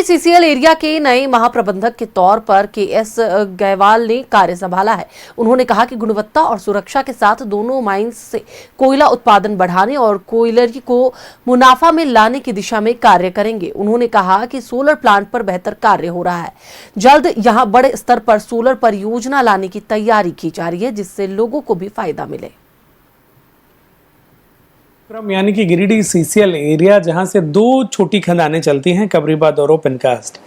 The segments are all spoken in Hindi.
सीसीएल एरिया के नए महाप्रबंधक के तौर पर केएस गयवाल ने कार्य संभाला है। उन्होंने कहा कि गुणवत्ता और सुरक्षा के साथ दोनों माइंस से कोयला उत्पादन बढ़ाने और कोयलरी को मुनाफा में लाने की दिशा में कार्य करेंगे। उन्होंने कहा कि सोलर प्लांट पर बेहतर कार्य हो रहा है। जल्द यहां बड़े स्तर पर सोलर परियोजना लाने की तैयारी की जा रही है, जिससे लोगों को भी फायदा मिले। यानी कि गिरिडीह सीसीएल एरिया जहां से दो छोटी खदानें चलती हैं, कबरीबाद और ओपनकास्ट।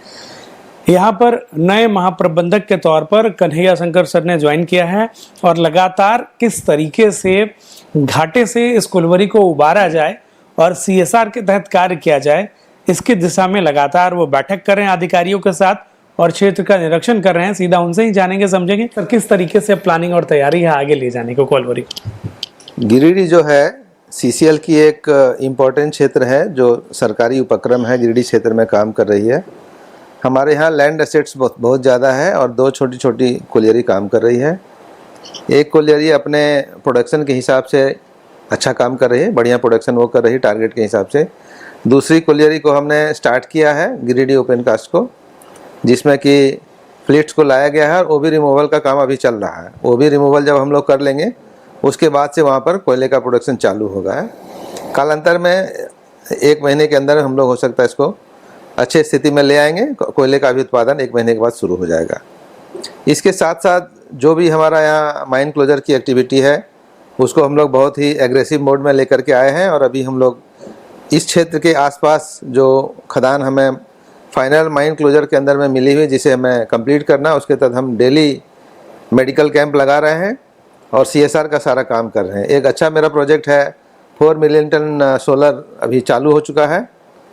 यहाँ पर नए महाप्रबंधक के तौर पर कन्हैया शंकर सर ने ज्वाइन किया है और लगातार किस तरीके से घाटे से इस कुलवरी को उबारा जाए और सीएसआर के तहत कार्य किया जाए, इसकी दिशा में लगातार वो बैठक कर रहे हैं अधिकारियों के साथ और क्षेत्र का निरीक्षण कर रहे हैं। सीधा उनसे ही जानेंगे, समझेंगे सर किस तरीके से प्लानिंग और तैयारी है आगे ले जाने को कोलवरी। गिरिडीह जो है सीसीएल की एक इम्पॉर्टेंट क्षेत्र है जो सरकारी उपक्रम है, गिरिडीह क्षेत्र में काम कर रही है। हमारे यहाँ लैंड एसेट्स बहुत ज़्यादा है और दो छोटी छोटी कोलियरी काम कर रही है। एक कोलियरी अपने प्रोडक्शन के हिसाब से अच्छा काम कर रही है, बढ़िया प्रोडक्शन वो कर रही है टारगेट के हिसाब से। दूसरी कोलियरी को हमने स्टार्ट किया है गिरिडीह ओपनकास्ट को, जिसमें कि फ्लिट्स को लाया गया है और ओबी रिमूवल का काम अभी चल रहा है। ओबी रिमूवल जब हम लोग कर लेंगे उसके बाद से वहाँ पर कोयले का प्रोडक्शन चालू होगा है। कालांतर में 1 महीने के अंदर हम लोग हो सकता है इसको अच्छे स्थिति में ले आएंगे। कोयले का भी उत्पादन 1 महीने के बाद शुरू हो जाएगा। इसके साथ साथ जो भी हमारा यहाँ माइन क्लोजर की एक्टिविटी है उसको हम लोग बहुत ही एग्रेसिव मोड में लेकर के आए हैं और अभी हम लोग इस क्षेत्र के आसपास जो खदान हमें फाइनल माइन क्लोजर के अंदर में मिली हुई जिसे हमें कंप्लीट करना, उसके तहत हम डेली मेडिकल कैंप लगा रहे हैं और सीएसआर का सारा काम कर रहे हैं। एक अच्छा मेरा प्रोजेक्ट है 4 मिलियन टन सोलर अभी चालू हो चुका है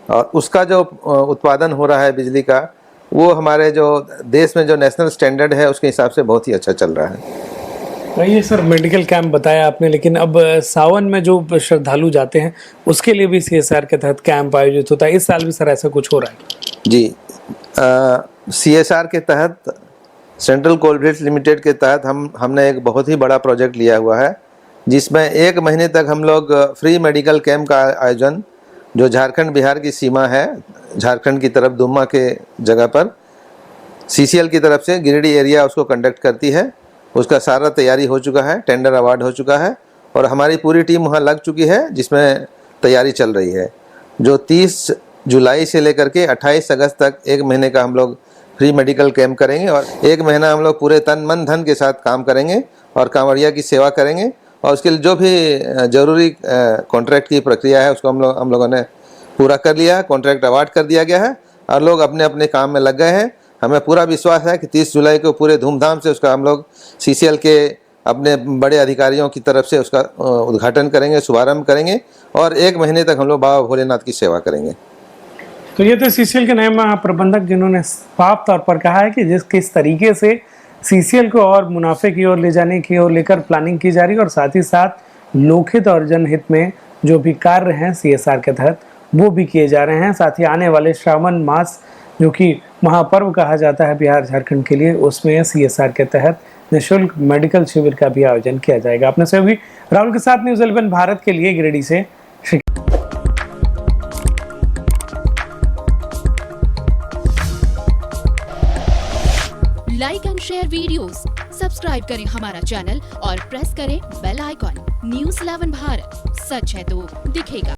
और उसका जो उत्पादन हो रहा है बिजली का, वो हमारे जो देश में जो नेशनल स्टैंडर्ड है उसके हिसाब से बहुत ही अच्छा चल रहा है। ये सर मेडिकल कैंप बताया आपने, लेकिन अब सावन में जो श्रद्धालु जाते हैं उसके लिए भी सीएसआर के तहत कैंप आयोजित होता है। इस साल भी सर ऐसा कुछ हो रहा है? जी, सीएसआर के तहत सेंट्रल कोल बेल्ट लिमिटेड के तहत हमने एक बहुत ही बड़ा प्रोजेक्ट लिया हुआ है, जिसमें 1 महीने तक हम लोग फ्री मेडिकल कैंप का आयोजन जो झारखंड बिहार की सीमा है, झारखंड की तरफ दुम्मा के जगह पर सीसीएल की तरफ से गिरिडीह एरिया उसको कंडक्ट करती है। उसका सारा तैयारी हो चुका है, टेंडर अवार्ड हो चुका है और हमारी पूरी टीम वहाँ लग चुकी है जिसमें तैयारी चल रही है। जो 30 जुलाई से लेकर के 28 अगस्त तक 1 महीने का हम लोग फ्री मेडिकल कैंप करेंगे और 1 महीना हम लोग पूरे तन मन धन के साथ काम करेंगे और कांवड़िया की सेवा करेंगे और उसके लिए जो भी जरूरी कॉन्ट्रैक्ट की प्रक्रिया है उसको हम लोगों ने पूरा कर लिया है। कॉन्ट्रैक्ट अवार्ड कर दिया गया है और लोग अपने अपने काम में लग गए हैं। हमें पूरा विश्वास है कि 30 जुलाई को पूरे धूमधाम से उसका हम लोग सीसीएल के अपने बड़े अधिकारियों की तरफ से उसका उद्घाटन करेंगे, शुभारम्भ करेंगे और 1 महीने तक हम लोग बाबा भोलेनाथ की सेवा करेंगे। तो ये तो सीसीएल के नए महाप्रबंधक जिन्होंने साफ तौर पर कहा है कि किस तरीके से सीसीएल को और मुनाफे की ओर ले जाने की ओर लेकर प्लानिंग की जा रही है और साथ ही साथ लोकहित और जनहित में जो भी कार्य हैं सीएसआर के तहत वो भी किए जा रहे हैं। साथ ही आने वाले श्रावण मास जो कि महापर्व कहा जाता है बिहार झारखंड के लिए, उसमें सीएसआर के तहत निःशुल्क मेडिकल शिविर का भी आयोजन किया जाएगा। अपने सहयोगी राहुल के साथ न्यूज़ 11 भारत के लिए गिरिडीह से। Like and share videos, subscribe करें हमारा चैनल और प्रेस करें बेल आइकॉन। न्यूज़ 11 भारत, सच है तो दिखेगा।